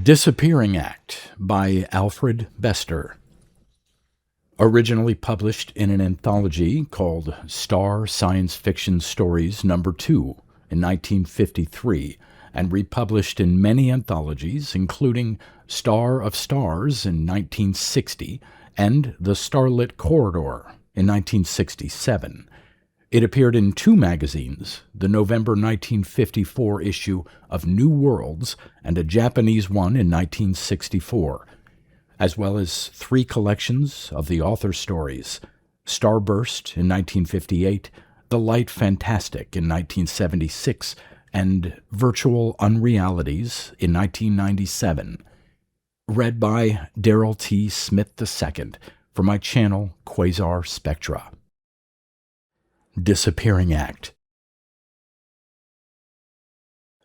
Disappearing Act by Alfred Bester. Originally published in an anthology called Star Science Fiction Stories No. 2 in 1953, and republished in many anthologies, including Star of Stars in 1960 and The Starlit Corridor in 1967. It appeared in two magazines, the November 1954 issue of New Worlds and a Japanese one in 1964, as well as three collections of the author's stories, Starburst in 1958, The Light Fantastic in 1976, and Virtual Unrealities in 1997. Read by Darrell T. Smith II for my channel Quasar Spectra. Disappearing Act.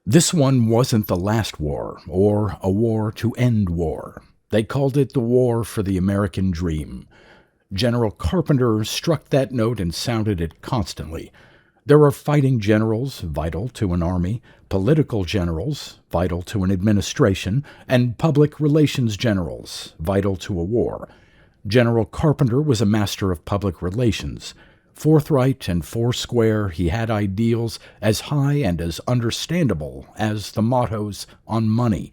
This one wasn't the last war, or a war to end war. They called it the War for the American Dream. General Carpenter struck that note and sounded it constantly. There are fighting generals vital to an army, political generals vital to an administration, and public relations generals vital to a war. General Carpenter was a master of public relations. Forthright and foursquare, he had ideals as high and as understandable as the mottos on money.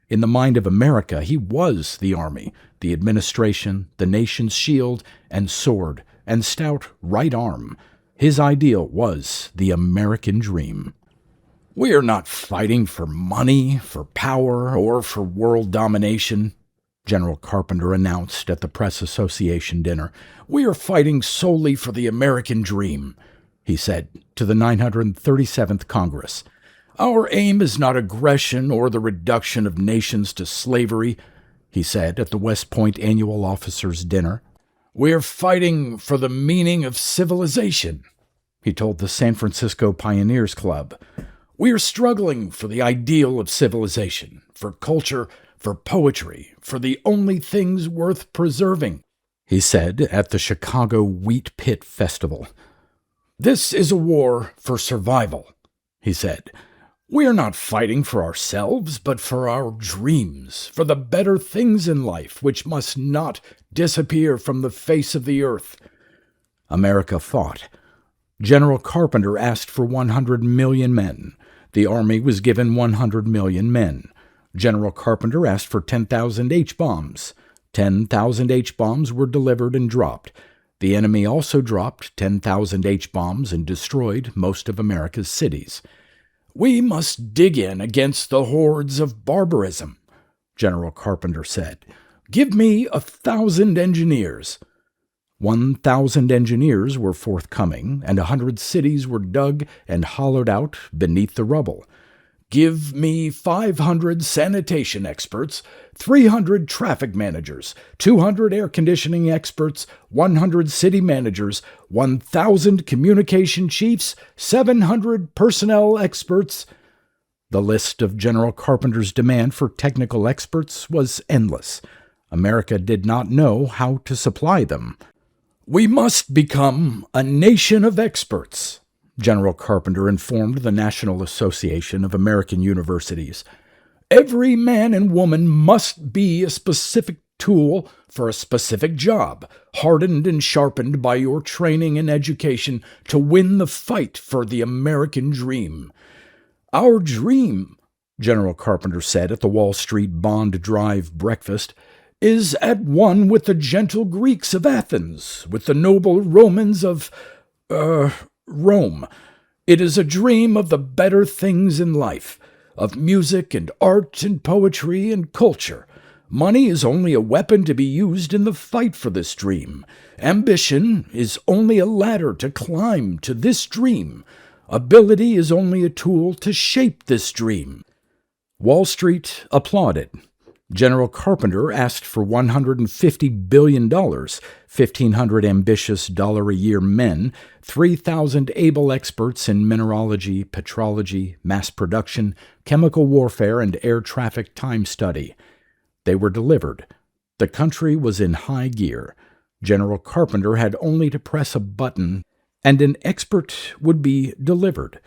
In the mind of America, he was the army, the administration, the nation's shield and sword and stout right arm. His ideal was the American dream. We are not fighting for money, for power, or for world domination, General Carpenter announced at the Press Association dinner. We are fighting solely for the American dream, he said to the 937th Congress. Our aim is not aggression or the reduction of nations to slavery, he said at the West Point Annual Officers' Dinner. We are fighting for the meaning of civilization, he told the San Francisco Pioneers Club. We are struggling for the ideal of civilization, for culture, for poetry, for the only things worth preserving, he said at the Chicago Wheat Pit Festival. This is a war for survival, he said. We are not fighting for ourselves, but for our dreams, for the better things in life which must not disappear from the face of the earth. America fought. General Carpenter asked for 100 million men. The Army was given 100 million men. General Carpenter asked for 10,000 H-bombs. 10,000 H-bombs were delivered and dropped. The enemy also dropped 10,000 H-bombs and destroyed most of America's cities. We must dig in against the hordes of barbarism, General Carpenter said. Give me 1,000 engineers. 1,000 engineers were forthcoming, and 100 cities were dug and hollowed out beneath the rubble. Give me 500 sanitation experts, 300 traffic managers, 200 air conditioning experts, 100 city managers, 1,000 communication chiefs, 700 personnel experts. The list of General Carpenter's demand for technical experts was endless. America did not know how to supply them. We must become a nation of experts, General Carpenter informed the National Association of American Universities. Every man and woman must be a specific tool for a specific job, hardened and sharpened by your training and education to win the fight for the American dream. Our dream, General Carpenter said at the Wall Street Bond Drive breakfast, is at one with the gentle Greeks of Athens, with the noble Romans of, Rome. It is a dream of the better things in life, of music and art and poetry and culture. Money is only a weapon to be used in the fight for this dream. Ambition is only a ladder to climb to this dream. Ability is only a tool to shape this dream. Wall Street applauded. General Carpenter asked for $150 billion, 1,500 ambitious dollar-a-year men, 3,000 able experts in mineralogy, petrology, mass production, chemical warfare, and air traffic time study. They were delivered. The country was in high gear. General Carpenter had only to press a button, and an expert would be delivered.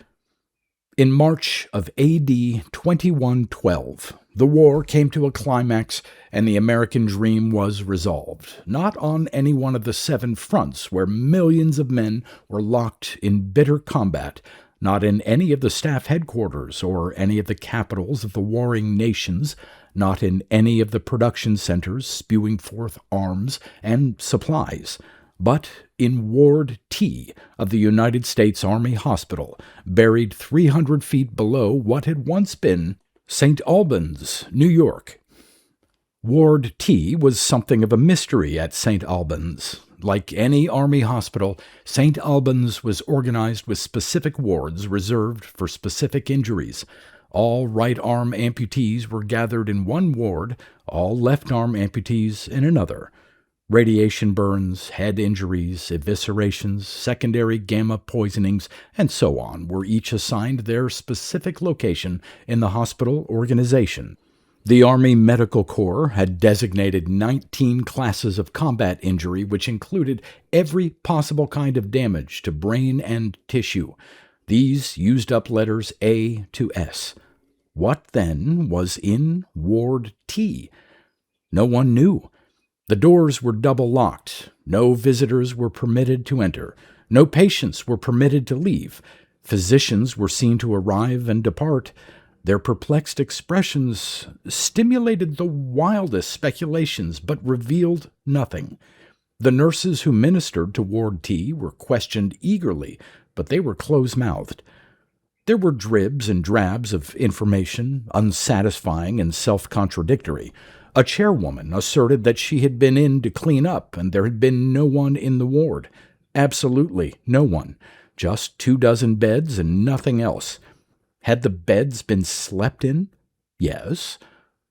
In March of A.D. 2112, The war came to a climax, and the American dream was resolved, not on any one of the 7 fronts where millions of men were locked in bitter combat, not in any of the staff headquarters or any of the capitals of the warring nations, not in any of the production centers spewing forth arms and supplies, but in Ward T of the United States Army Hospital, buried 300 feet below what had once been St. Albans, New York. Ward T was something of a mystery at St. Albans. Like any Army hospital, St. Albans was organized with specific wards reserved for specific injuries. All right arm amputees were gathered in one ward, all left arm amputees in another. Radiation burns, head injuries, eviscerations, secondary gamma poisonings, and so on were each assigned their specific location in the hospital organization. The Army Medical Corps had designated 19 classes of combat injury, which included every possible kind of damage to brain and tissue. These used up letters A to S. What, then, was in Ward T? No one knew. The doors were double-locked. No visitors were permitted to enter. No patients were permitted to leave. Physicians were seen to arrive and depart. Their perplexed expressions stimulated the wildest speculations, but revealed nothing. The nurses who ministered to Ward T were questioned eagerly, but they were close-mouthed. There were dribs and drabs of information, unsatisfying and self-contradictory. A chairwoman asserted that she had been in to clean up and there had been no one in the ward. Absolutely no one. Just 24 beds and nothing else. Had the beds been slept in? Yes.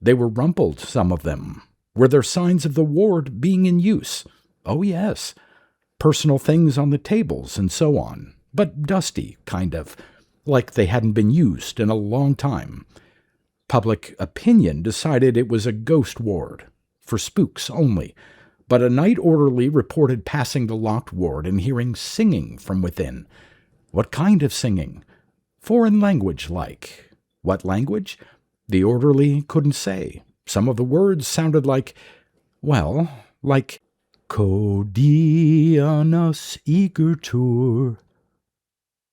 They were rumpled, some of them. Were there signs of the ward being in use? Oh, yes. Personal things on the tables and so on. But dusty, kind of. Like they hadn't been used in a long time. Public opinion decided it was a ghost ward, for spooks only. But a night orderly reported passing the locked ward and hearing singing from within. What kind of singing? Foreign language like. What language? The orderly couldn't say. Some of the words sounded like Codianus igitur.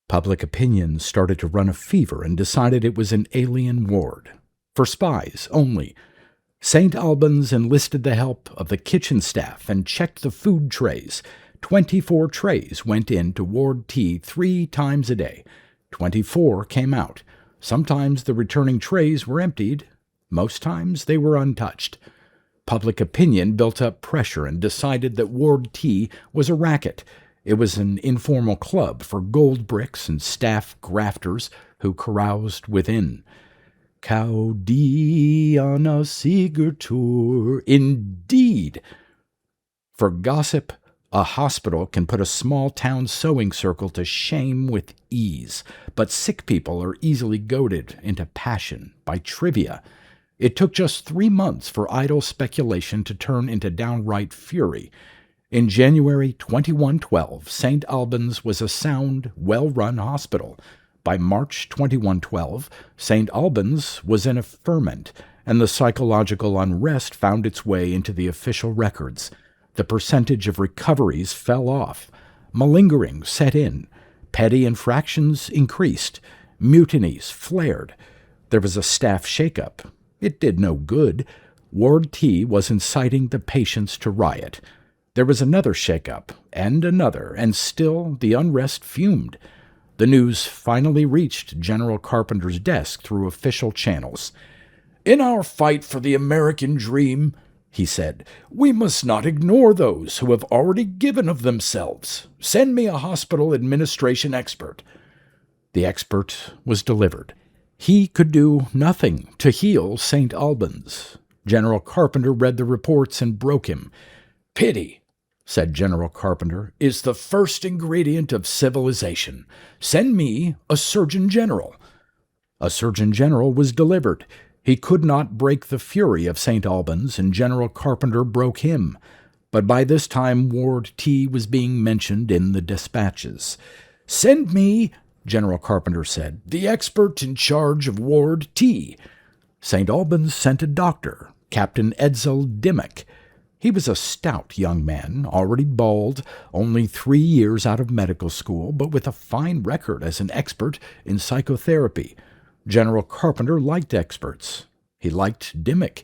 Public opinion started to run a fever and decided it was an alien ward. For spies only. St. Albans enlisted the help of the kitchen staff and checked the food trays. 24 trays went into Ward T 3 times a day. 24 came out. Sometimes the returning trays were emptied. Most times they were untouched. Public opinion built up pressure and decided that Ward T was a racket. It was an informal club for gold bricks and staff grafters who caroused within. Caudiana Sigertur. Indeed! For gossip, a hospital can put a small-town sewing circle to shame with ease, but sick people are easily goaded into passion by trivia. It took just 3 months for idle speculation to turn into downright fury. In January 2112, St. Albans was a sound, well-run hospital. By March 2112, St. Albans was in a ferment, and the psychological unrest found its way into the official records. The percentage of recoveries fell off. Malingering set in. Petty infractions increased. Mutinies flared. There was a staff shakeup. It did no good. Ward T was inciting the patients to riot. There was another shakeup, and still the unrest fumed. The news finally reached General Carpenter's desk through official channels. "In our fight for the American dream," he said, "we must not ignore those who have already given of themselves. Send me a hospital administration expert." The expert was delivered. He could do nothing to heal St. Albans. General Carpenter read the reports and broke him. "Pity," said General Carpenter, "is the first ingredient of civilization. Send me a Surgeon General." A Surgeon General was delivered. He could not break the fury of St. Albans, and General Carpenter broke him. But by this time Ward T was being mentioned in the dispatches. "Send me," General Carpenter said, "the expert in charge of Ward T." St. Albans sent a doctor, Captain Edsel Dimmock. He was a stout young man, already bald, only 3 years out of medical school, but with a fine record as an expert in psychotherapy. General Carpenter liked experts. He liked Dimmock.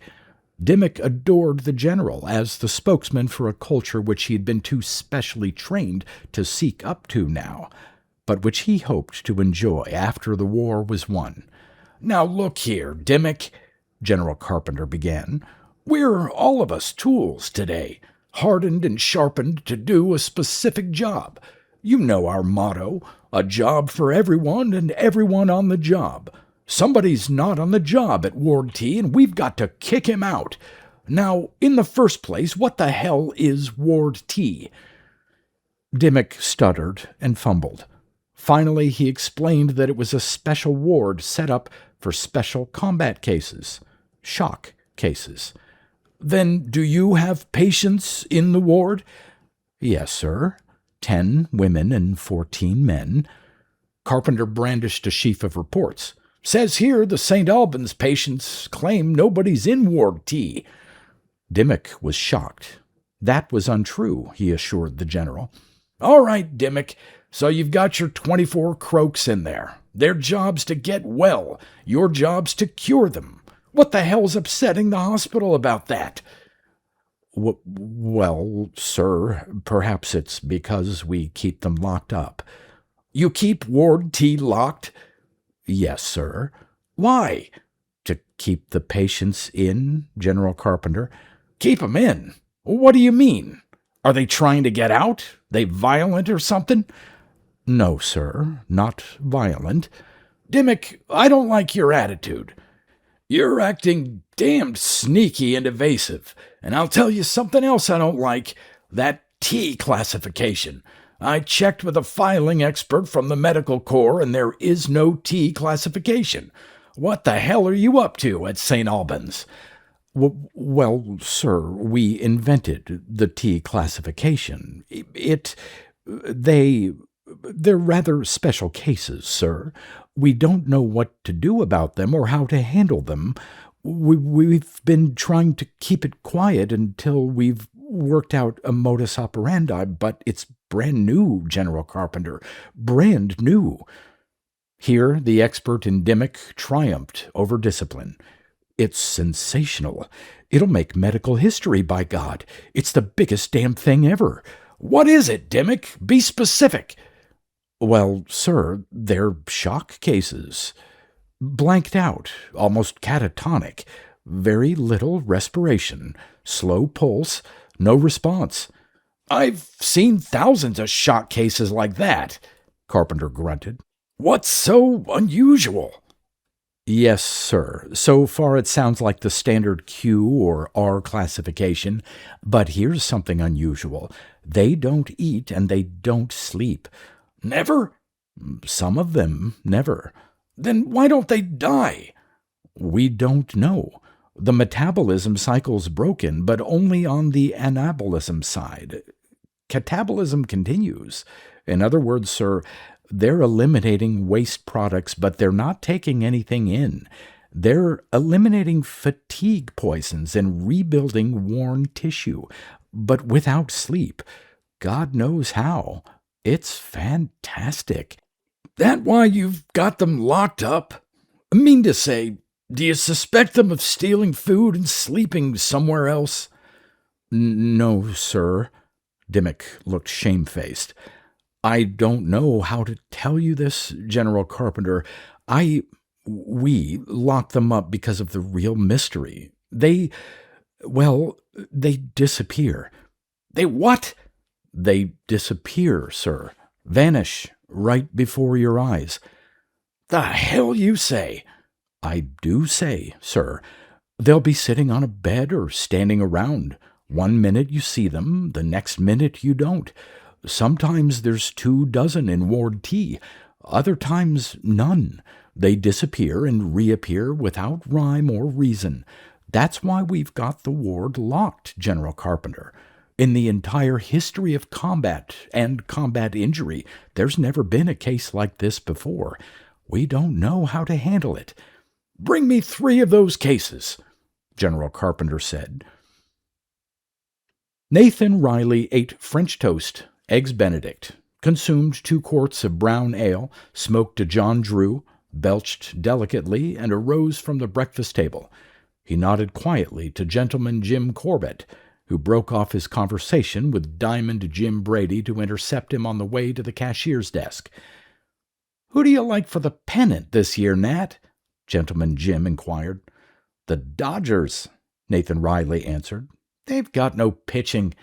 Dimmock adored the general as the spokesman for a culture which he had been too specially trained to seek up to now, but which he hoped to enjoy after the war was won. "Now look here, Dimmock," General Carpenter began. "We're all of us tools today, hardened and sharpened to do a specific job. You know our motto, a job for everyone and everyone on the job. Somebody's not on the job at Ward T, and we've got to kick him out. Now, in the first place, what the hell is Ward T?" Dimmock stuttered and fumbled. Finally, he explained that it was a special ward set up for special combat cases, shock cases. "Then do you have patients in the ward?" "Yes, sir. 10 women and 14 men." Carpenter brandished a sheaf of reports. "Says here the St. Albans patients claim nobody's in Ward T." Dimmock was shocked. That was untrue, he assured the general. "All right, Dimmock, so you've got your 24 croaks in there. Their job's to get well. Your job's to cure them. What the hell's upsetting the hospital about that?" Well, sir, perhaps it's because we keep them locked up." "You keep Ward T locked?" "Yes, sir." "Why?" "To keep the patients in, General Carpenter." "Keep 'em in? What do you mean? Are they trying to get out? They violent or something?" "No, sir, not violent." "Dimmock, I don't like your attitude. You're acting damned sneaky and evasive. And I'll tell you something else I don't like, that T classification. I checked with a filing expert from the medical corps, and there is no T classification. What the hell are you up to at St. Albans?" Well, sir, we invented the T classification. They're rather special cases, sir. We don't know what to do about them or how to handle them. We've been trying to keep it quiet until we've worked out a modus operandi, but it's brand new, General Carpenter, brand new." Here the expert in Dimmock triumphed over discipline. "It's sensational. It'll make medical history, by God. It's the biggest damn thing ever." "What is it, Dimmock? Be specific." "Well, sir, they're shock cases. Blanked out, almost catatonic, very little respiration, slow pulse, no response." "I've seen thousands of shock cases like that," Carpenter grunted. "What's so unusual?" "Yes, sir. So far it sounds like the standard Q or R classification, but here's something unusual. They don't eat and they don't sleep." "Never?" "Some of them never." "Then why don't they die?" "We don't know. The metabolism cycle's broken, but only on the anabolism side. Catabolism continues. In other words, sir, they're eliminating waste products, but they're not taking anything in. They're eliminating fatigue poisons and rebuilding worn tissue, but without sleep. God knows how. It's fantastic." "That why you've got them locked up? I mean to say, do you suspect them of stealing food and sleeping somewhere else?" "No, sir." Dimmock looked shamefaced. "I don't know how to tell you this, General Carpenter. We locked them up because of the real mystery. They disappear." "They what?" "They disappear, sir. Vanish right before your eyes." "The hell you say?" "I do say, sir. They'll be sitting on a bed or standing around. One minute you see them, the next minute you don't. Sometimes there's 24 in Ward T, other times none. They disappear and reappear without rhyme or reason. That's why we've got the ward locked, General Carpenter. In the entire history of combat and combat injury, there's never been a case like this before. We don't know how to handle it." "Bring me 3 of those cases," General Carpenter said. Nathan Riley ate French toast, eggs Benedict, consumed 2 quarts of brown ale, smoked a John Drew, belched delicately, and arose from the breakfast table. He nodded quietly to Gentleman Jim Corbett, who broke off his conversation with Diamond Jim Brady to intercept him on the way to the cashier's desk. "Who do you like for the pennant this year, Nat?" Gentleman Jim inquired. "The Dodgers," Nathan Riley answered. "They've got no pitching.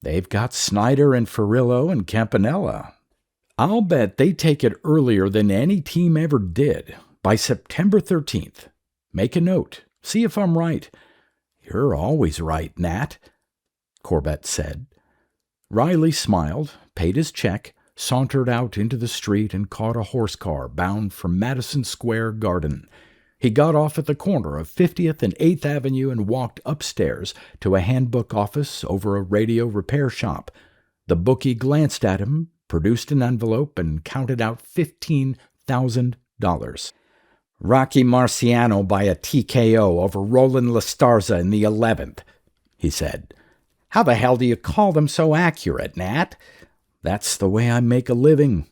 They've got Snyder and Ferrillo and Campanella. I'll bet they take it earlier than any team ever did, by September 13th. Make a note. See if I'm right." "You're always right, Nat," Corbett said. Riley smiled, paid his check, sauntered out into the street, and caught a horse car bound for Madison Square Garden. He got off at the corner of 50th and 8th Avenue and walked upstairs to a handbook office over a radio repair shop. The bookie glanced at him, produced an envelope, and counted out $15,000. "Rocky Marciano by a TKO over Roland Lastarza in the 11th, he said. "How the hell do you call them so accurate, Nat?" "That's the way I make a living,"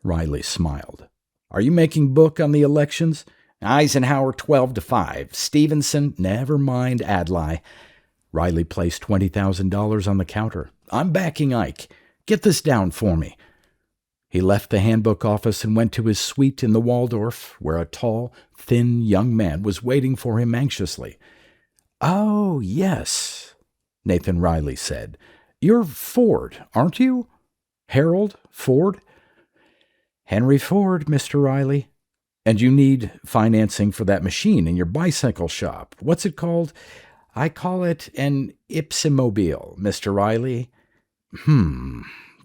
Riley smiled. "Are you making book on the elections?" "Eisenhower 12-5. Stevenson, never mind Adlai." Riley placed $20,000 on the counter. "I'm backing Ike. Get this down for me." He left the handbook office and went to his suite in the Waldorf, where a tall, thin young man was waiting for him anxiously. "Oh, yes," Nathan Riley said. "You're Ford, aren't you? Harold Ford?" "Henry Ford, Mr. Riley." "And you need financing for that machine in your bicycle shop. What's it called?" "I call it an Ipsimobile, Mr. Riley."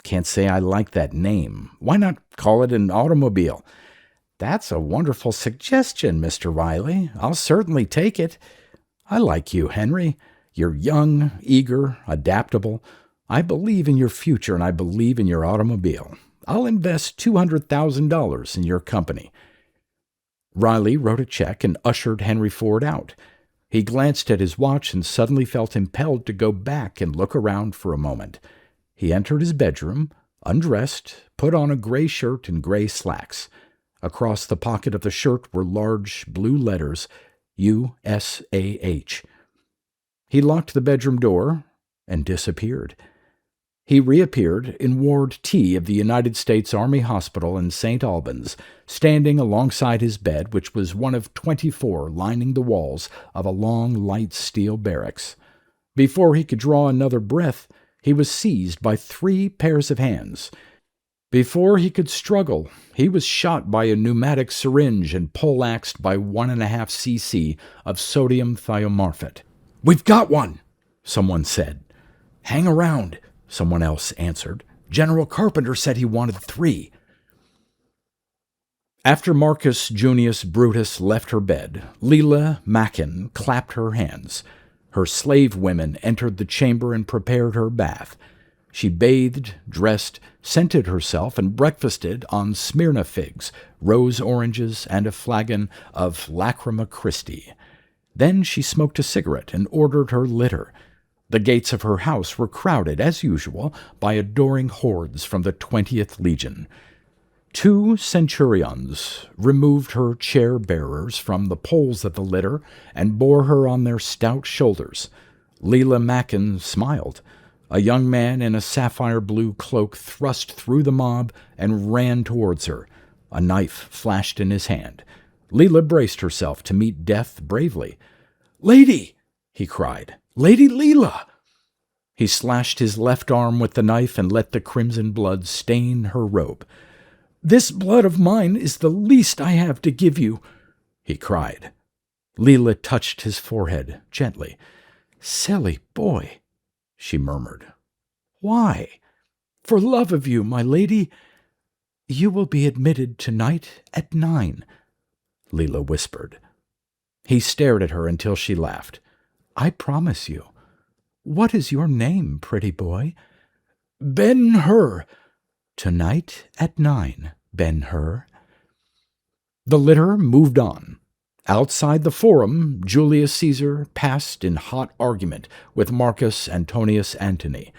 Can't say I like that name. Why not call it an automobile?" "That's a wonderful suggestion, Mr. Riley. I'll certainly take it." "I like you, Henry. You're young, eager, adaptable. I believe in your future, and I believe in your automobile. I'll invest $200,000 in your company." Riley wrote a check and ushered Henry Ford out. He glanced at his watch and suddenly felt impelled to go back and look around for a moment. He entered his bedroom, undressed, put on a gray shirt and gray slacks. Across the pocket of the shirt were large blue letters, USAH. He locked the bedroom door and disappeared. He reappeared in Ward T of the United States Army Hospital in St. Albans, standing alongside his bed, which was one of 24 lining the walls of a long, light steel barracks. Before he could draw another breath, he was seized by 3 pairs of hands. Before he could struggle, he was shot by a pneumatic syringe and poleaxed by 1.5 cc of sodium thiomarphate. "We've got one," someone said. "Hang around," someone else answered. "General Carpenter said he wanted 3. After Marcus Junius Brutus left her bed, Leela Mackin clapped her hands. Her slave women entered the chamber and prepared her bath. She bathed, dressed, scented herself, and breakfasted on Smyrna figs, rose oranges, and a flagon of Lacrima Christi. Then she smoked a cigarette and ordered her litter. The gates of her house were crowded, as usual, by adoring hordes from the 20th Legion. 2 centurions removed her chair-bearers from the poles of the litter and bore her on their stout shoulders. Leela Mackin smiled. A young man in a sapphire-blue cloak thrust through the mob and ran towards her. A knife flashed in his hand. Leela braced herself to meet death bravely. "Lady!" he cried. "Lady Leela!" He slashed his left arm with the knife and let the crimson blood stain her robe. "This blood of mine is the least I have to give you," he cried. Leela touched his forehead gently. "Silly boy," she murmured. "Why?" "For love of you, my lady." "You will be admitted tonight at 9, Leela whispered. He stared at her until she laughed. "I promise you. What is your name, pretty boy?" "Ben-Hur." "Tonight at 9, Ben-Hur." The litter moved on. Outside the forum, Julius Caesar passed in hot argument with Marcus Antonius Antony.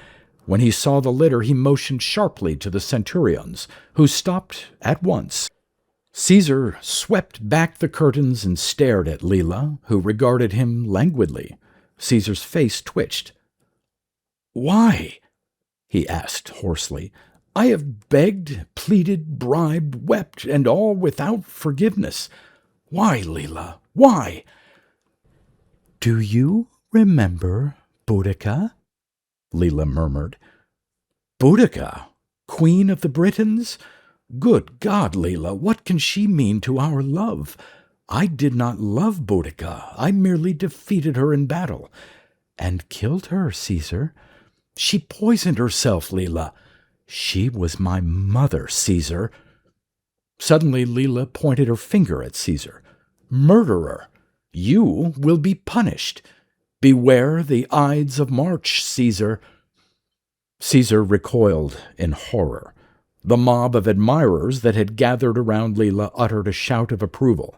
When he saw the litter, he motioned sharply to the centurions, who stopped at once. Caesar swept back the curtains and stared at Leila, who regarded him languidly. Caesar's face twitched. "Why?" he asked hoarsely. "I have begged, pleaded, bribed, wept, and all without forgiveness. Why, Leila? Why?" "Do you remember Boudica?" Leila murmured. "Boudica? Queen of the Britons? Good God, Leila, what can she mean to our love? I did not love Boudica. I merely defeated her in battle." "And killed her, Caesar." "She poisoned herself, Leila." "She was my mother, Caesar." Suddenly Leila pointed her finger at Caesar. "Murderer! You will be punished. Beware the Ides of March, Caesar." Caesar recoiled in horror. The mob of admirers that had gathered around Leila uttered a shout of approval.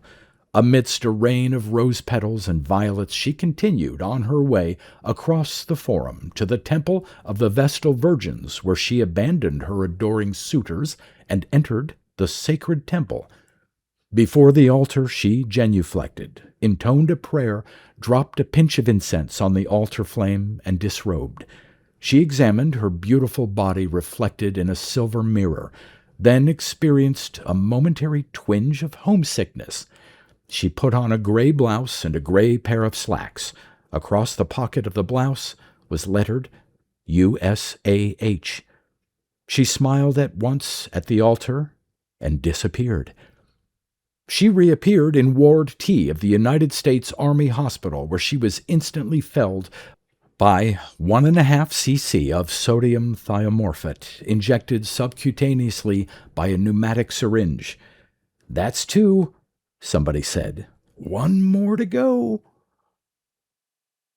Amidst a rain of rose petals and violets, she continued on her way across the forum to the temple of the Vestal Virgins, where she abandoned her adoring suitors and entered the sacred temple. Before the altar she genuflected, intoned a prayer, dropped a pinch of incense on the altar flame, and disrobed. She examined her beautiful body reflected in a silver mirror, then experienced a momentary twinge of homesickness. She put on a gray blouse and a gray pair of slacks. Across the pocket of the blouse was lettered USAH. She smiled at once at the altar and disappeared. She reappeared in Ward T of the United States Army Hospital, where she was instantly felled by 1.5 cc of sodium thiomorphate, injected subcutaneously by a pneumatic syringe. "That's 2, somebody said. "One more to go."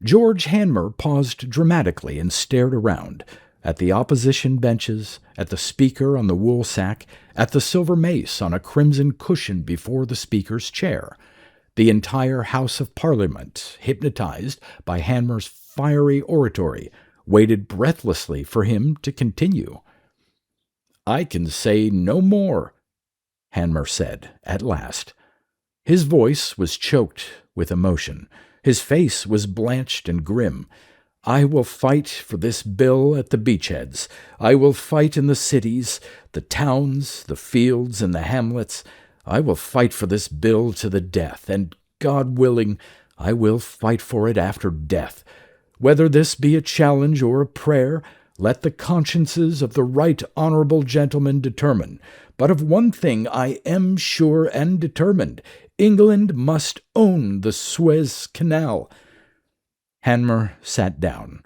George Hanmer paused dramatically and stared around, at the opposition benches, at the speaker on the woolsack, at the silver mace on a crimson cushion before the speaker's chair. The entire House of Parliament, hypnotized by Hanmer's fiery oratory, waited breathlessly for him to continue. "I can say no more," Hanmer said at last. His voice was choked with emotion. His face was blanched and grim. "I will fight for this bill at the beachheads. I will fight in the cities, the towns, the fields, and the hamlets. I will fight for this bill to the death, and, God willing, I will fight for it after death. Whether this be a challenge or a prayer, let the consciences of the right honorable gentlemen determine. But of one thing I am sure and determined. England must own the Suez Canal." Hanmer sat down.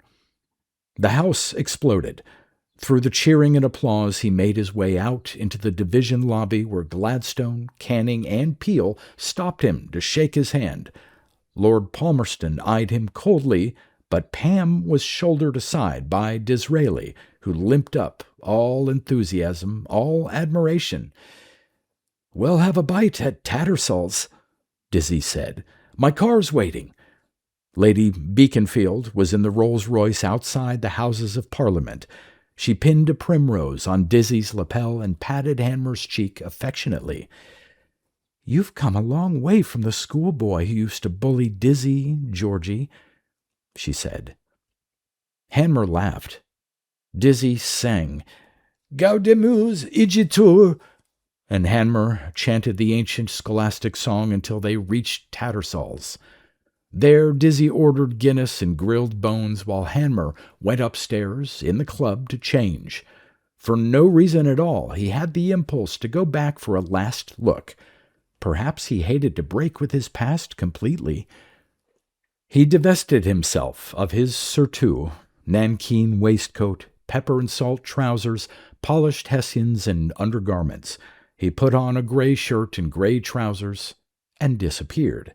The House exploded. Through the cheering and applause, he made his way out into the division lobby where Gladstone, Canning, and Peel stopped him to shake his hand. Lord Palmerston eyed him coldly, but Pam was shouldered aside by Disraeli, who limped up, all enthusiasm, all admiration. "We'll have a bite at Tattersall's," Dizzy said. "My car's waiting." Lady Beaconsfield was in the Rolls-Royce outside the Houses of Parliament. She pinned a primrose on Dizzy's lapel and patted Hanmer's cheek affectionately. "You've come a long way from the schoolboy who used to bully Dizzy, Georgie," she said. Hanmer laughed. Dizzy sang, "Gaudemus igitur," and Hanmer chanted the ancient scholastic song until they reached Tattersall's. There Dizzy ordered Guinness and grilled bones while Hanmer went upstairs in the club to change. For no reason at all, he had the impulse to go back for a last look. Perhaps he hated to break with his past completely. He divested himself of his surtout, nankeen waistcoat, pepper and salt trousers, polished hessians, and undergarments. He put on a gray shirt and gray trousers and disappeared.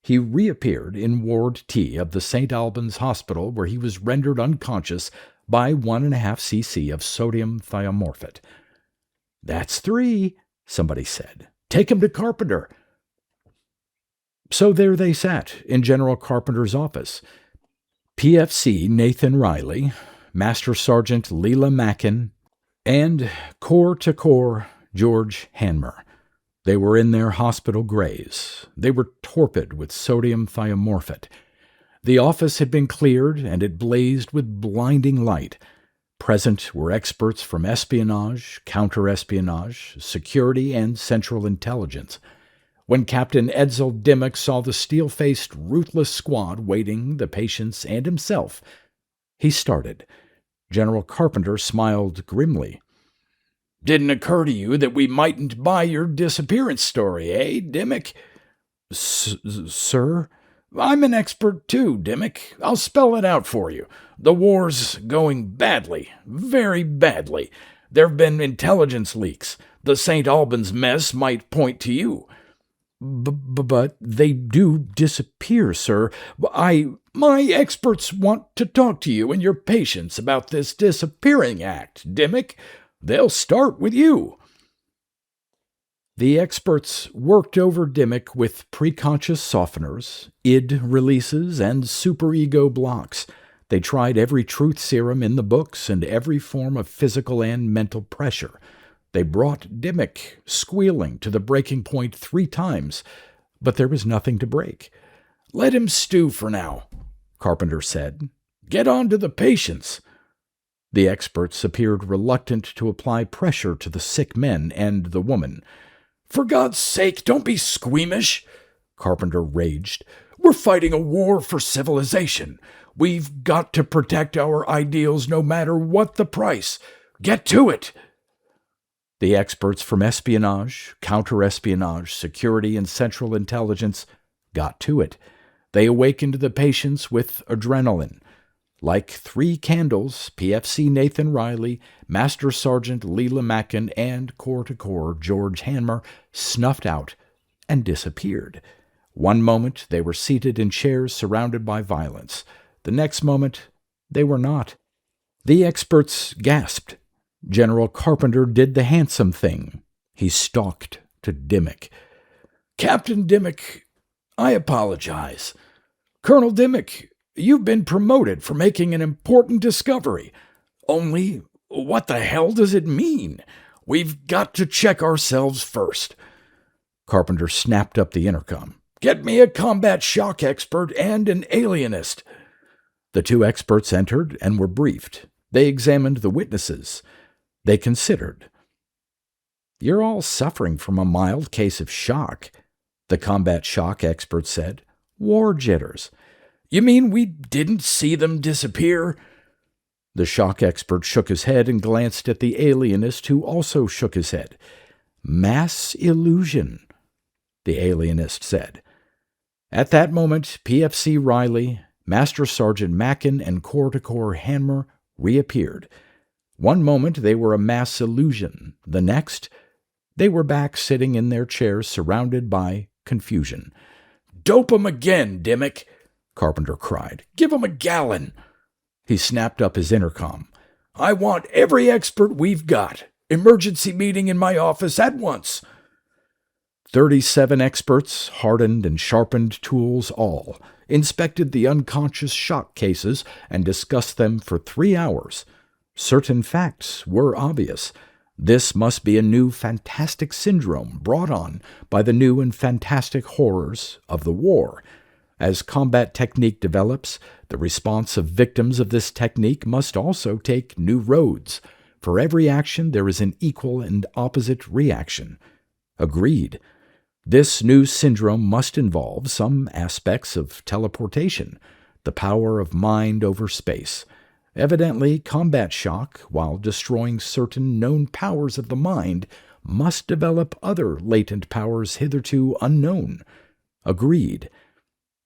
He reappeared in Ward T of the St. Albans Hospital, where he was rendered unconscious by 1.5 cc of sodium thiomorphate. "That's 3, somebody said. "Take him to Carpenter." So there they sat in General Carpenter's office. PFC Nathan Riley, Master Sergeant Leela Mackin, and Corps to Corps George Hanmer. They were in their hospital grays. They were torpid with sodium thiamorphate. The office had been cleared, and it blazed with blinding light. Present were experts from espionage, counter-espionage, security, and central intelligence. When Captain Edsel Dimmock saw the steel-faced, ruthless squad waiting, the patients and himself, he started. General Carpenter smiled grimly. "Didn't occur to you that we mightn't buy your disappearance story, eh, Dimmock?" Sir? "I'm an expert too, Dimmock. I'll spell it out for you. The war's going badly, very badly. There've been intelligence leaks. The St. Albans mess might point to you." But they do disappear, sir. My experts want to talk to you and your patients about this disappearing act, Dimmock. They'll start with you." The experts worked over Dimmock with preconscious softeners, id releases, and superego blocks. They tried every truth serum in the books and every form of physical and mental pressure. They brought Dimmock, squealing, to the breaking point 3 times, but there was nothing to break. "Let him stew for now," Carpenter said. "Get on to the patients." The experts appeared reluctant to apply pressure to the sick men and the woman. "For God's sake, don't be squeamish," Carpenter raged. "We're fighting a war for civilization. We've got to protect our ideals no matter what the price. Get to it." The experts from espionage, counter-espionage, security, and central intelligence got to it. They awakened the patients with adrenaline. Like 3 candles, PFC Nathan Riley, Master Sergeant Leela Mackin, and Corps to Corps George Hanmer snuffed out and disappeared. One moment they were seated in chairs surrounded by violence. The next moment they were not. The experts gasped. General Carpenter did the handsome thing. He stalked to Dimmock. "Captain Dimmock, I apologize. Colonel Dimmock, you've been promoted for making an important discovery. Only, what the hell does it mean? We've got to check ourselves first." Carpenter snapped up the intercom. "Get me a combat shock expert and an alienist." The 2 experts entered and were briefed. They examined the witnesses. They considered. "You're all suffering from a mild case of shock," the combat shock expert said. "War jitters." "You mean we didn't see them disappear?" The shock expert shook his head and glanced at the alienist, who also shook his head. "Mass illusion," the alienist said. At that moment, PFC Riley, Master Sergeant Mackin, and Corps to Corps Hanmer reappeared. One moment they were a mass illusion. The next, they were back sitting in their chairs surrounded by confusion. "Dope 'em again, Dimmock," Carpenter cried. "Give 'em a gallon." He snapped up his intercom. "I want every expert we've got. Emergency meeting in my office at once." 37 experts, hardened and sharpened tools all, inspected the unconscious shock cases and discussed them for 3 hours. Certain facts were obvious. This must be a new fantastic syndrome brought on by the new and fantastic horrors of the war. As combat technique develops, the response of victims of this technique must also take new roads. For every action, there is an equal and opposite reaction. Agreed. This new syndrome must involve some aspects of teleportation, the power of mind over space. Evidently, combat shock, while destroying certain known powers of the mind, must develop other latent powers hitherto unknown. Agreed.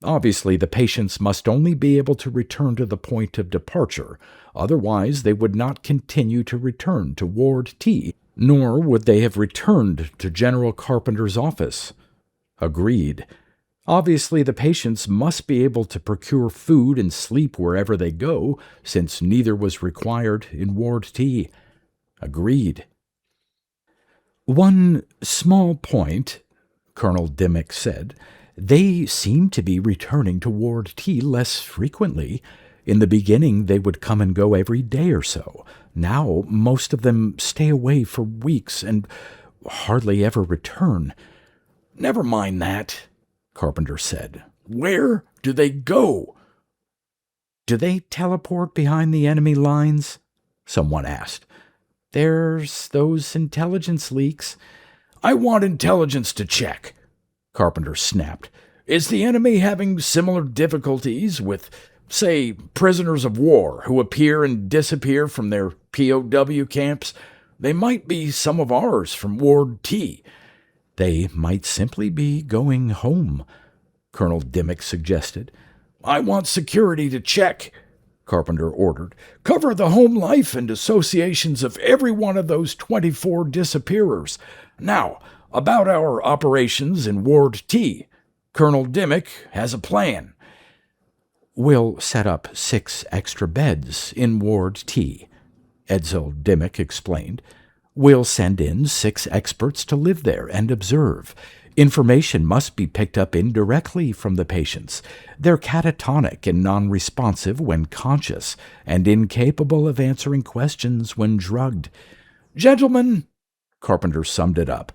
Obviously, the patients must only be able to return to the point of departure. Otherwise, they would not continue to return to Ward T, nor would they have returned to General Carpenter's office. Agreed. Obviously, the patients must be able to procure food and sleep wherever they go, since neither was required in Ward T. Agreed. "One small point," Colonel Dimmock said. They seem to be returning to Ward T less frequently. In the beginning, they would come and go every day or so. Now, most of them stay away for weeks and hardly ever return. Never mind that, Carpenter said. Where do they go? Do they teleport behind the enemy lines? Someone asked. There's those intelligence leaks. I want intelligence to check, Carpenter snapped. Is the enemy having similar difficulties with, say, prisoners of war who appear and disappear from their POW camps? They might be some of ours from Ward T. They might simply be going home, Colonel Dimmick suggested. I want security to check, Carpenter ordered. Cover the home life and associations of every one of those 24 disappearers. Now, about our operations in Ward T. Colonel Dimmick has a plan. We'll set up 6 extra beds in Ward T, Edsel Dimmick explained. We'll send in 6 experts to live there and observe. Information must be picked up indirectly from the patients. They're catatonic and non-responsive when conscious and incapable of answering questions when drugged. Gentlemen, Carpenter summed it up,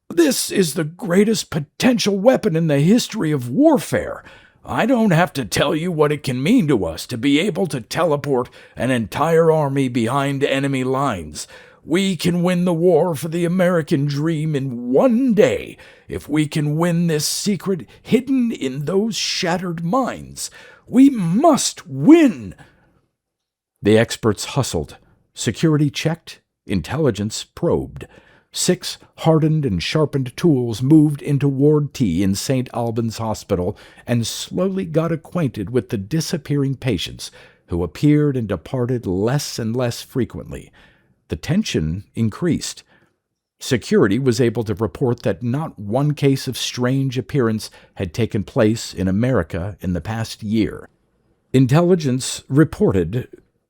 this is the greatest potential weapon in the history of warfare. I don't have to tell you what it can mean to us to be able to teleport an entire army behind enemy lines. We can win the war for the American dream in one day if we can win this secret hidden in those shattered minds. We must win! The experts hustled. Security checked. Intelligence probed. 6 hardened and sharpened tools moved into Ward T in St. Albans Hospital and slowly got acquainted with the disappearing patients who appeared and departed less and less frequently. The tension increased. Security was able to report that not one case of strange appearance had taken place in America in the past year. Intelligence reported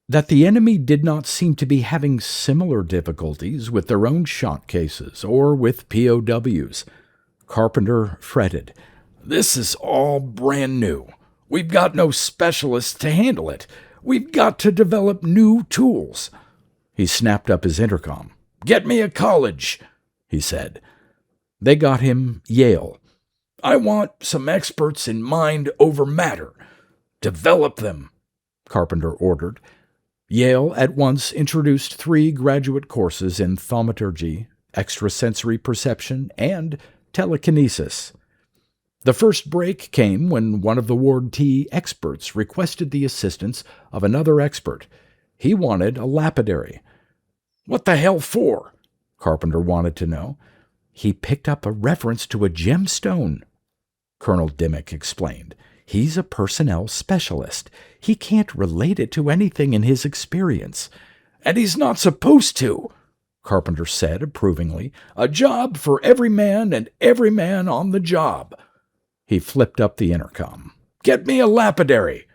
that the enemy did not seem to be having similar difficulties with their own shot cases or with POWs. Carpenter fretted. This is all brand new. We've got no specialists to handle it. We've got to develop new tools. He snapped up his intercom. Get me a college, he said. They got him Yale. I want some experts in mind over matter. Develop them, Carpenter ordered. Yale at once introduced 3 graduate courses in thaumaturgy, extrasensory perception, and telekinesis. The first break came when one of the Ward T experts requested the assistance of another expert. He wanted a lapidary. What the hell for? Carpenter wanted to know. He picked up a reference to a gemstone, Colonel Dimmick explained. He's a personnel specialist. He can't relate it to anything in his experience. And he's not supposed to, Carpenter said approvingly. A job for every man and every man on the job. He flipped up the intercom. Get me a lapidary.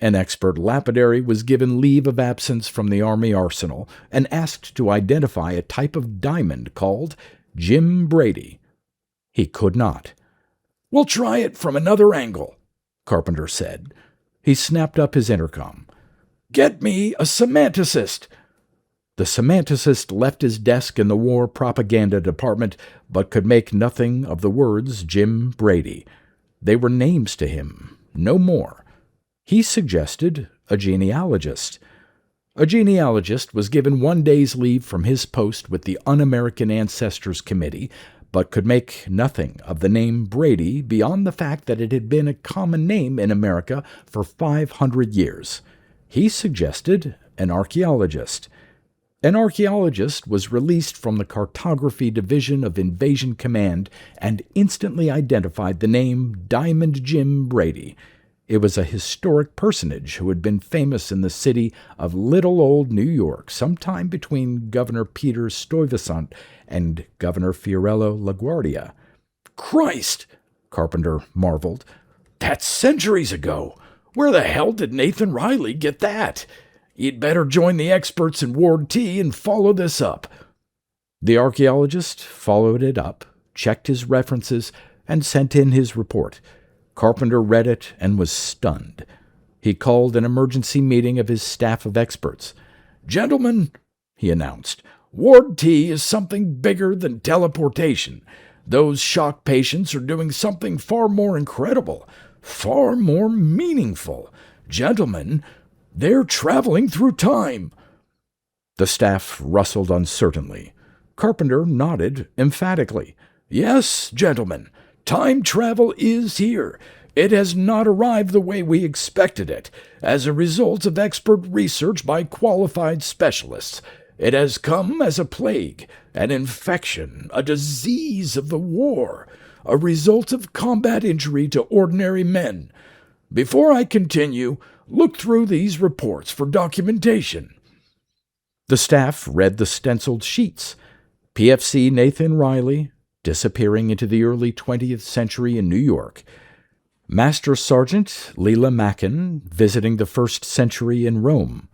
An expert lapidary was given leave of absence from the Army arsenal and asked to identify a type of diamond called Jim Brady. He could not. We'll try it from another angle, Carpenter said. He snapped up his intercom. Get me a semanticist. The semanticist left his desk in the war propaganda department, but could make nothing of the words Jim Brady. They were names to him, no more. He suggested a genealogist. A genealogist was given 1 day's leave from his post with the Un-American Ancestors Committee, but could make nothing of the name Brady beyond the fact that it had been a common name in America for 500 years. He suggested an archaeologist. An archaeologist was released from the Cartography Division of Invasion Command and instantly identified the name Diamond Jim Brady. It was a historic personage who had been famous in the city of little old New York sometime between Governor Peter Stuyvesant and Governor Fiorello LaGuardia. Christ! Carpenter marveled. That's centuries ago. Where the hell did Nathan Riley get that? You'd better join the experts in Ward T and follow this up. The archaeologist followed it up, checked his references, and sent in his report. Carpenter read it and was stunned. He called an emergency meeting of his staff of experts. "Gentlemen," he announced, "Ward T is something bigger than teleportation. Those shock patients are doing something far more incredible, far more meaningful. Gentlemen, they're traveling through time." The staff rustled uncertainly. Carpenter nodded emphatically. "Yes, gentlemen, time travel is here. It has not arrived the way we expected it, as a result of expert research by qualified specialists. It has come as a plague, an infection, a disease of the war, a result of combat injury to ordinary men. Before I continue, look through these reports for documentation." The staff read the stenciled sheets. PFC Nathan Riley, disappearing into the early 20th century in New York. Master Sergeant Leela Mackin, visiting the 1st century in Rome.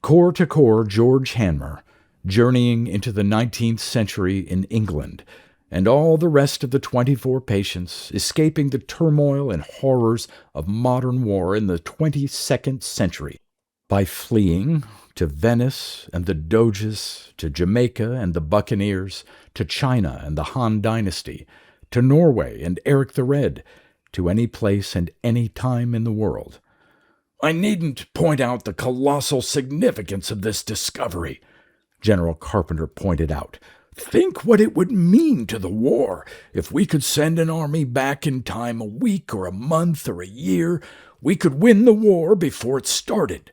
Corps to Corps George Hanmer, journeying into the 19th century in England, and all the rest of the 24 patients escaping the turmoil and horrors of modern war in the 22nd century by fleeing to Venice and the Doges, to Jamaica and the Buccaneers, to China and the Han Dynasty, to Norway and Eric the Red, to any place and any time in the world. "I needn't point out the colossal significance of this discovery," General Carpenter pointed out. "Think what it would mean to the war if we could send an army back in time a week or a month or a year. We could win the war before it started.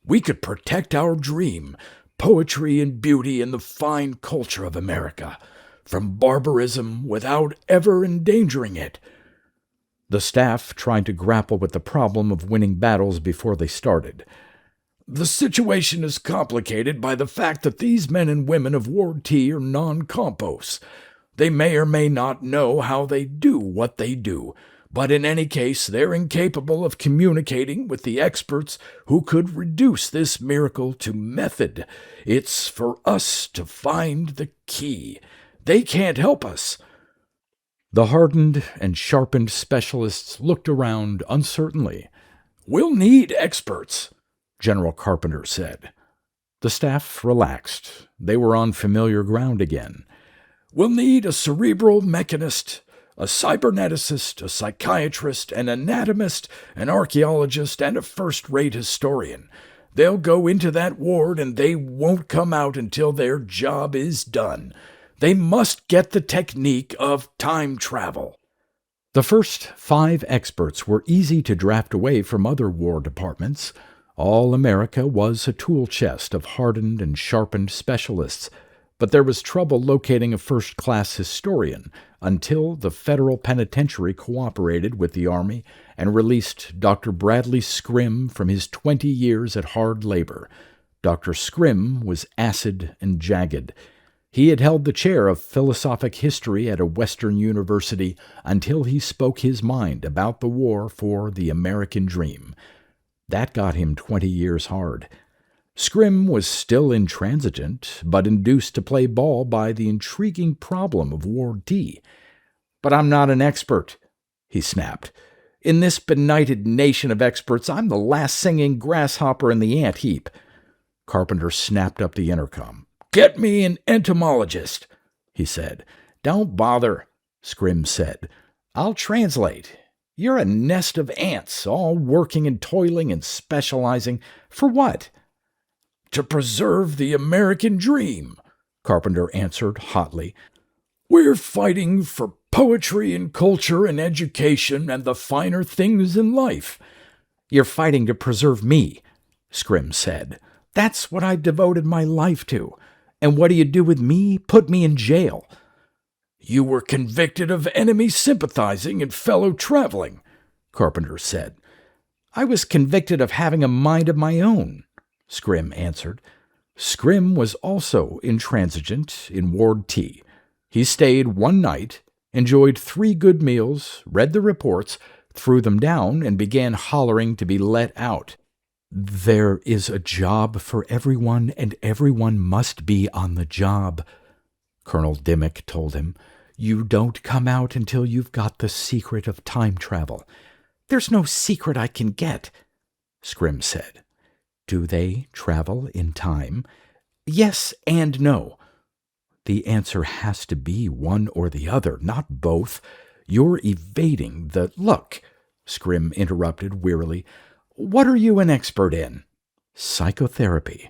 We could protect our dream, poetry and beauty and the fine culture of America, from barbarism without ever endangering it." The staff tried to grapple with the problem of winning battles before they started. "The situation is complicated by the fact that these men and women of Ward T are non-compos. They may or may not know how they do what they do, but in any case they're incapable of communicating with the experts who could reduce this miracle to method. It's for us to find the key. They can't help us." The hardened and sharpened specialists looked around uncertainly. "We'll need experts," General Carpenter said. The staff relaxed. They were on familiar ground again. "We'll need a cerebral mechanist, a cyberneticist, a psychiatrist, an anatomist, an archaeologist, and a first-rate historian. They'll go into that ward and they won't come out until their job is done. They must get the technique of time travel." The first 5 experts were easy to draft away from other war departments. All America was a tool chest of hardened and sharpened specialists, but there was trouble locating a first-class historian until the federal penitentiary cooperated with the Army and released Dr. Bradley Scrim from his 20 years at hard labor. Dr. Scrim was acid and jagged. He had held the chair of philosophic history at a Western university until he spoke his mind about the war for the American dream. That got him 20 years hard. Scrim was still intransigent, but induced to play ball by the intriguing problem of Ward T. "But I'm not an expert," he snapped. "In this benighted nation of experts, I'm the last singing grasshopper in the ant heap." Carpenter snapped up the intercom. "Get me an entomologist," he said. "Don't bother," Scrim said. "I'll translate. You're a nest of ants, all working and toiling and specializing. For what?" "To preserve the American dream," Carpenter answered hotly. "We're fighting for poetry and culture and education and the finer things in life." "You're fighting to preserve me," Scrim said. "That's what I've devoted my life to. And what do you do with me? Put me in jail." "You were convicted of enemy sympathizing and fellow traveling," Carpenter said. "I was convicted of having a mind of my own," Scrim answered. Scrim was also intransigent in Ward T. He stayed one night, enjoyed 3 good meals, read the reports, threw them down, and began hollering to be let out. "There is a job for everyone, and everyone must be on the job," Colonel Dimmick told him. You don't come out until you've got the secret of time travel. There's no secret I can get, Scrim said. Do they travel in time? Yes and no. The answer has to be one or the other, not both. You're evading the... Look, Scrim interrupted wearily. What are you an expert in? Psychotherapy.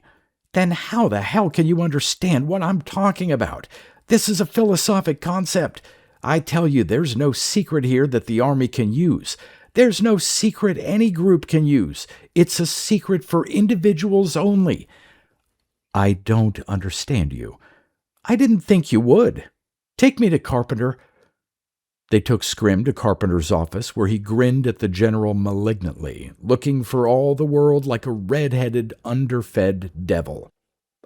Then how the hell can you understand what I'm talking about? This is a philosophic concept. I tell you, there's no secret here that the Army can use. There's no secret any group can use. It's a secret for individuals only. I don't understand you. I didn't think you would. Take me to Carpenter. They took Scrim to Carpenter's office, where he grinned at the general malignantly, looking for all the world like a red-headed, underfed devil.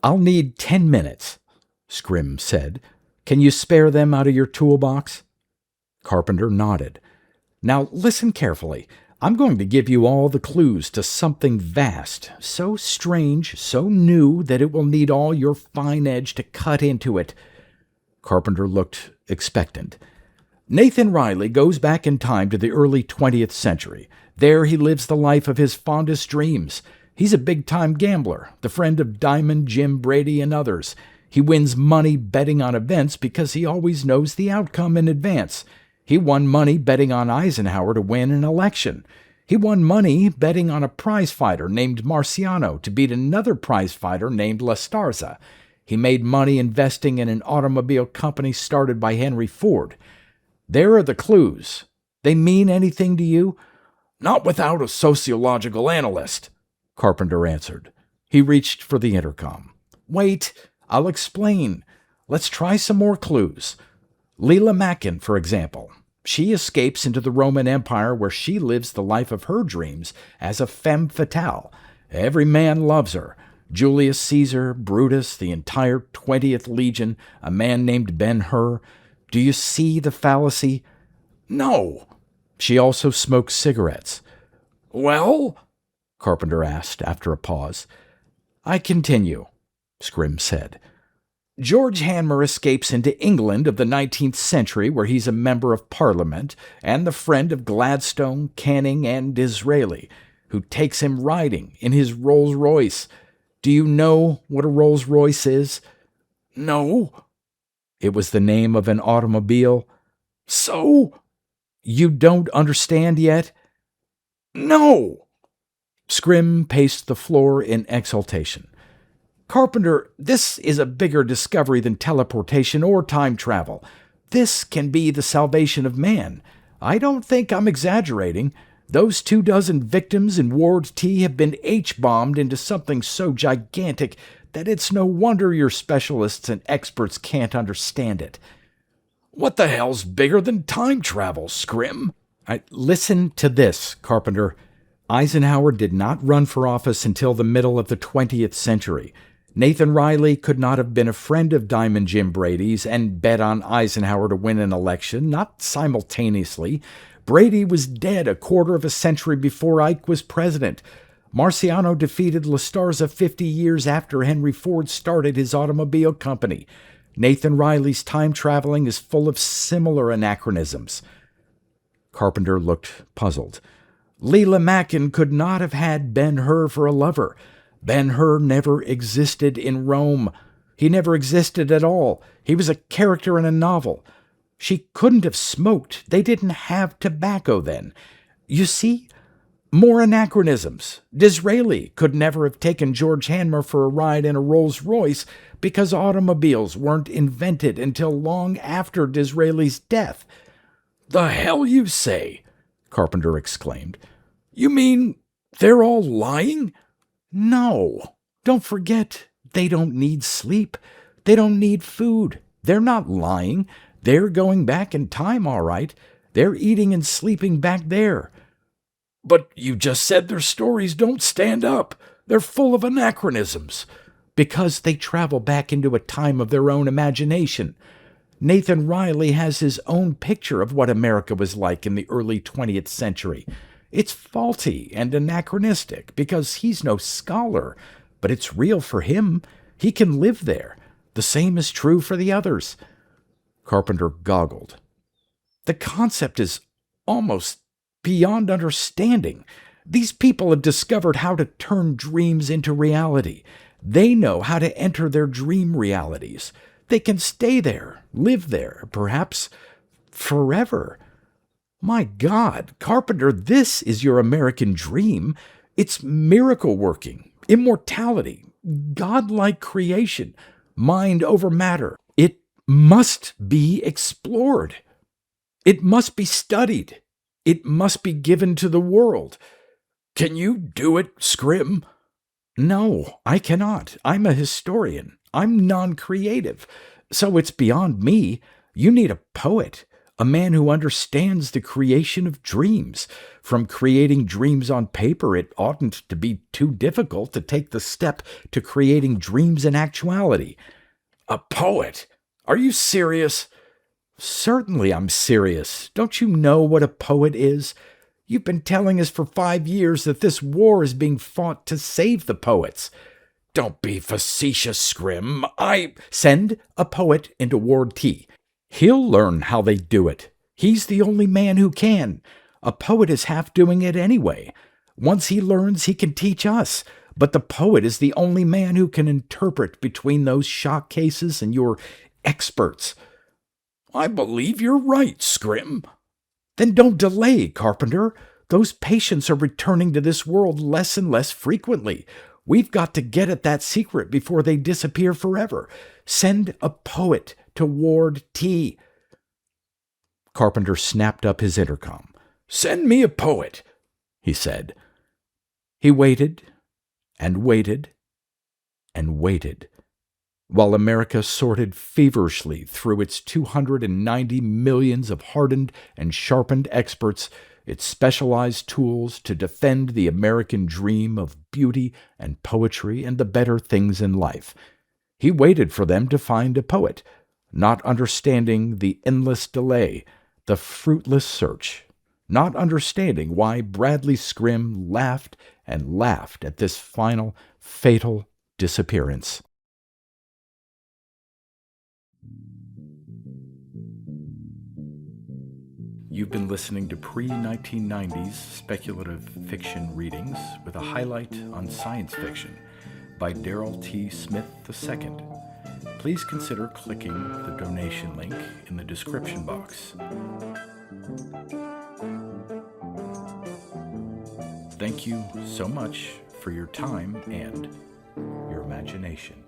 I'll need 10 minutes, Scrim said. Can you spare them out of your toolbox? Carpenter nodded. Now listen carefully. I'm going to give you all the clues to something vast, so strange, so new that it will need all your fine edge to cut into it. Carpenter looked expectant. Nathan Riley goes back in time to the early 20th century. There he lives the life of his fondest dreams. He's a big-time gambler, the friend of Diamond Jim Brady and others. He wins money betting on events because he always knows the outcome in advance. He won money betting on Eisenhower to win an election. He won money betting on a prizefighter named Marciano to beat another prizefighter named La Starza. He made money investing in an automobile company started by Henry Ford. There are the clues. They mean anything to you? Not without a sociological analyst, Carpenter answered. He reached for the intercom. Wait, I'll explain. Let's try some more clues. Leela Mackin, for example. She escapes into the Roman Empire where she lives the life of her dreams as a femme fatale. Every man loves her. Julius Caesar, Brutus, the entire 20th Legion, a man named Ben-Hur. Do you see the fallacy? No. She also smokes cigarettes. Well? Carpenter asked after a pause. I continue, Scrim said. George Hanmer escapes into England of the 19th century, where he's a member of Parliament and the friend of Gladstone, Canning, and Disraeli, who takes him riding in his Rolls-Royce. Do you know what a Rolls-Royce is? No. It was the name of an automobile. So? You don't understand yet? No. Scrim paced the floor in exultation. Carpenter, this is a bigger discovery than teleportation or time travel. This can be the salvation of man. I don't think I'm exaggerating. Those 24 victims in Ward T have been H-bombed into something so gigantic that it's no wonder your specialists and experts can't understand it. What the hell's bigger than time travel, Scrim? Listen to this, Carpenter. Eisenhower did not run for office until the middle of the 20th century. Nathan Riley could not have been a friend of Diamond Jim Brady's and bet on Eisenhower to win an election, not simultaneously. Brady was dead a quarter of a century before Ike was president. Marciano defeated La Starza 50 years after Henry Ford started his automobile company. Nathan Riley's time traveling is full of similar anachronisms. Carpenter looked puzzled. Leela Mackin could not have had Ben-Hur for a lover. Ben-Hur never existed in Rome. He never existed at all. He was a character in a novel. She couldn't have smoked. They didn't have tobacco then. You see? More anachronisms. Disraeli could never have taken George Hanmer for a ride in a Rolls-Royce because automobiles weren't invented until long after Disraeli's death. The hell you say? Carpenter exclaimed. You mean they're all lying? No. Don't forget, they don't need sleep. They don't need food. They're not lying. They're going back in time, all right. They're eating and sleeping back there. But you just said their stories don't stand up. They're full of anachronisms. Because they travel back into a time of their own imagination. Nathan Riley has his own picture of what America was like in the early 20th century. It's faulty and anachronistic because he's no scholar, but it's real for him. He can live there. The same is true for the others. Carpenter goggled. The concept is almost beyond understanding. These people have discovered how to turn dreams into reality. They know how to enter their dream realities. They can stay there, live there, perhaps forever. My God, Carpenter, this is your American dream. It's miracle working, immortality, godlike creation, mind over matter. It must be explored. It must be studied. It must be given to the world. Can you do it, Scrim? No, I cannot. I'm a historian. I'm non-creative. So it's beyond me. You need a poet, a man who understands the creation of dreams. From creating dreams on paper, it oughtn't to be too difficult to take the step to creating dreams in actuality. A poet? Are you serious? Certainly I'm serious. Don't you know what a poet is? You've been telling us for 5 years that this war is being fought to save the poets. Don't be facetious, Scrim. Send a poet into Ward T. He'll learn how they do it. He's the only man who can. A poet is half doing it anyway. Once he learns, he can teach us. But the poet is the only man who can interpret between those shock cases and your experts. I believe you're right, Scrim. Then don't delay, Carpenter. Those patients are returning to this world less and less frequently. We've got to get at that secret before they disappear forever. Send a poet to Ward T. Carpenter snapped up his intercom. Send me a poet, he said. He waited and waited and waited, while America sorted feverishly through its 290 millions of hardened and sharpened experts, its specialized tools to defend the American dream of beauty and poetry and the better things in life. He waited for them to find a poet, not understanding the endless delay, the fruitless search, not understanding why Bradley Scrim laughed and laughed at this final, fatal disappearance. You've been listening to pre-1990s speculative fiction readings with a highlight on science fiction by Darrell T. Smith II. Please consider clicking the donation link in the description box. Thank you so much for your time and your imagination.